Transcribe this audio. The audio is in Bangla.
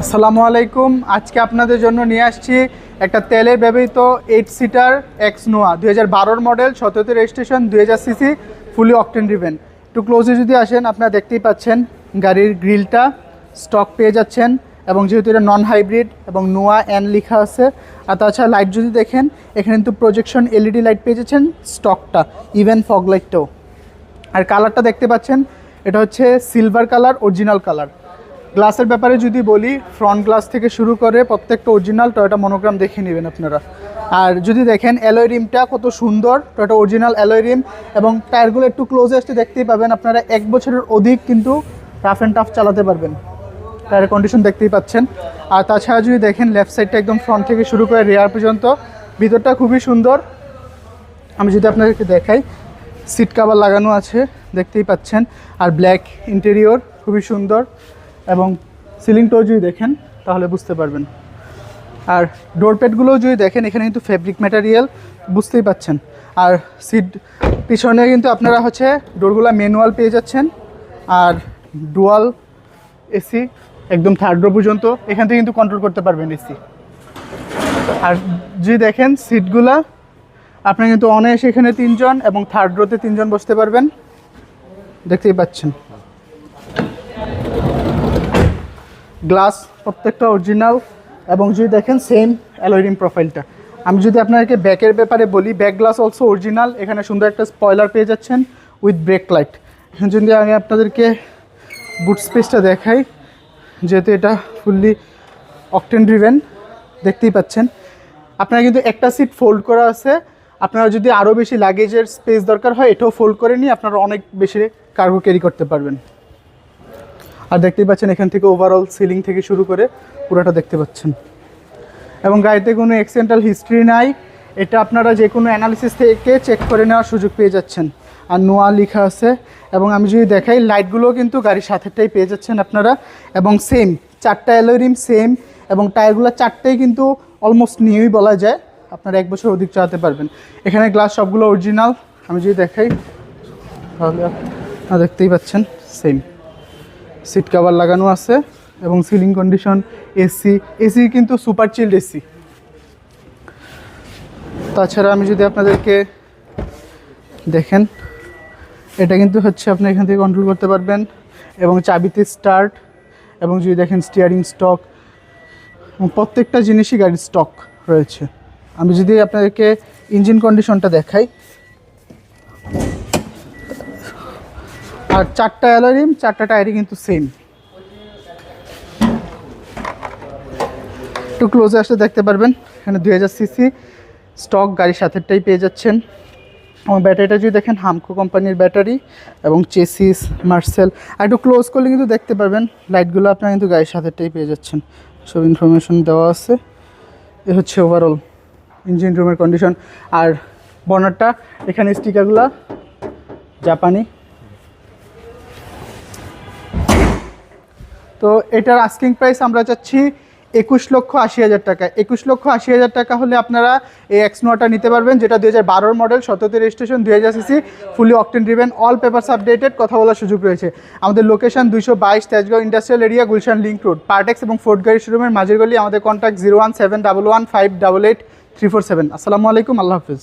আসসালামু আলাইকুম। আজকে আপনাদের জন্য নিয়ে আসছি একটা তেলে ব্যবহৃত 8 সিটার এক্স নোয়া 2012 মডেল, 17তে registration, 2000 CC, fully octane driven. একটু ক্লোজে যদি আসেন আপনারা দেখতেই পাচ্ছেন গাড়ির গ্রিলটা স্টক পেয়ে যাচ্ছেন, এবং যেহেতু এটা নন হাইব্রিড এবং নোয়া এন লেখা আছে। আর তাছাড়া লাইট যদি দেখেন এখানে কিন্তু প্রজেকশন এলইডি লাইট পেয়ে যাচ্ছেন স্টকটা, ইভেন ফগ লাইটটাও। আর কালারটা দেখতে পাচ্ছেন এটা হচ্ছে সিলভার কালার, অরিজিনাল কালার। গ্লাসের ব্যাপারে যদি বলি, ফ্রন্ট গ্লাস থেকে শুরু করে প্রত্যেকটা অরিজিনাল টয়োটা মনোগ্রাম দেখে নেবেন আপনারা। আর যদি দেখেন অ্যালয় রিমটা কত সুন্দর, টয়োটা অরিজিনাল অ্যালয় রিম, এবং টায়ারগুলো একটু ক্লোজে আসতে দেখতেই পাবেন আপনারা 1 বছরের অধিক কিন্তু রাফ অ্যান্ড টাফ চালাতে পারবেন। টায়ারের কন্ডিশন দেখতেই পাচ্ছেন। আর তাছাড়া যদি দেখেন লেফট সাইডটা একদম ফ্রন্ট থেকে শুরু করে রেয়ার পর্যন্ত, ভিতরটা খুবই সুন্দর। আমি যদি আপনাদেরকে দেখাই, সিট কাভার লাগানো আছে দেখতেই পাচ্ছেন, আর ব্ল্যাক ইন্টেরিয়র খুবই সুন্দর, এবং সিলিংটাও যদি দেখেন তাহলে বুঝতে পারবেন। আর ডোর প্যাডগুলোও যদি দেখেন এখানে কিন্তু ফেব্রিক ম্যাটেরিয়াল, বুঝতেই পাচ্ছেন। আর সিট পিছনে কিন্তু আপনারা হচ্ছে ডোরগুলো ম্যানুয়াল পেয়ে যাচ্ছেন, আর ডুয়াল এসি একদম থার্ড রো পর্যন্ত এখান থেকে কিন্তু কন্ট্রোল করতে পারবেন এসি। আর যদি দেখেন সিটগুলা আপনি কিন্তু অনায়াসে এখানে 3 জন এবং থার্ড রোতে 3 জন বসতে পারবেন, দেখতেই পাচ্ছেন। গ্লাস প্রত্যেকটা অরিজিনাল, এবং যদি দেখেন সেম অ্যালয় রিম প্রোফাইলটা। আমি যদি আপনাদেরকে ব্যাকের ব্যাপারে বলি, ব্যাক গ্লাস অলসো অরিজিনাল। এখানে সুন্দর একটা স্পয়লার পেয়ে যাচ্ছেন উইথ ব্রেক লাইট। এখন যদি আমি আপনাদেরকে বুট স্পেসটা দেখাই, যেহেতু এটা ফুললি অকটেন ড্রিভেন, দেখতেই পাচ্ছেন আপনারা কিন্তু একটা সিট ফোল্ড করা আছে। আপনারা যদি আরও বেশি লাগেজের স্পেস দরকার হয় এটাও ফোল্ড করে নিয়ে আপনারা অনেক বেশি কার্গো ক্যারি করতে পারবেন। আর দেখতেই পাচ্ছেন এখান থেকে ওভারঅল সিলিং থেকে শুরু করে পুরোটা দেখতে পাচ্ছেন, এবং গাড়িতে কোনো অ্যাক্সিডেন্টাল হিস্ট্রি নাই। এটা আপনারা যে কোনো অ্যানালিসিস থেকে চেক করে নেওয়ার সুযোগ পেয়ে যাচ্ছেন। আর নোয়া লেখা আছে, এবং আমি যদি দেখাই লাইটগুলোও কিন্তু গাড়ির সাথেটাই পেয়ে যাচ্ছেন আপনারা, এবং সেম 4টা অ্যালয় রিম সেম, এবং টায়ারগুলো 4টাই কিন্তু অলমোস্ট নিউই বলা যায়। আপনারা 1 বছর অধিক চালাতে পারবেন। এখানে গ্লাস সবগুলো অরিজিনাল। আমি যদি দেখাই তাহলে আপনারা দেখতেই পাচ্ছেন সেম সিট কাভার লাগানো আছে, এবং সিলিং কন্ডিশন, এসি কিন্তু সুপার চিল্ড এসি। তাছাড়া আমি যদি আপনাদেরকে দেখেন, এটা কিন্তু হচ্ছে আপনি এখান থেকে কন্ট্রোল করতে পারবেন, এবং চাবিতে স্টার্ট, এবং যদি দেখেন স্টিয়ারিং স্টক, এবং প্রত্যেকটা জিনিসই গাড়ির স্টক রয়েছে। আমি যদি আপনাদেরকে ইঞ্জিন কন্ডিশনটা দেখাই, আর 4টা অ্যালয় রিম, 4টা টায়ারই কিন্তু সেম। একটু ক্লোজে আসলে দেখতে পারবেন এখানে 2000 সিসি স্টক গাড়ির সাথেটাই পেয়ে যাচ্ছেন, এবং ব্যাটারিটা যদি দেখেন হামকো কোম্পানির ব্যাটারি, এবং চেসিস মার্সেল। আর একটু ক্লোজ করলে কিন্তু দেখতে পারবেন লাইটগুলো আপনারা কিন্তু গাড়ির সাথেটাই পেয়ে যাচ্ছেন, সব ইনফরমেশন দেওয়া আছে। এ হচ্ছে ওভারঅল ইঞ্জিন রুমের কন্ডিশন। আর বনারটা এখানে স্টিকারগুলো জাপানি। তো এটার আস্কিং প্রাইস আমরা চাচ্ছি 21,80,000 টাকা। 21,80,000 টাকা হলে আপনারা এই এক্স নোয়াটা নিতে পারবেন, যেটা 2012 মডেল, 17তে registration, 2000 CC, fully octane driven, all papers updated, কথা বলার সুযোগ রয়েছে। আমাদের location 222 Tejgaon industrial area, Gulshan link road, Partex এবং ফোর্ড গাড়ি শোরুমের মাঝের গলি। আমাদের কন্ট্যাক্ট 01711588347। আসসালামু আলাইকুম, আল্লাহ হাফিজ।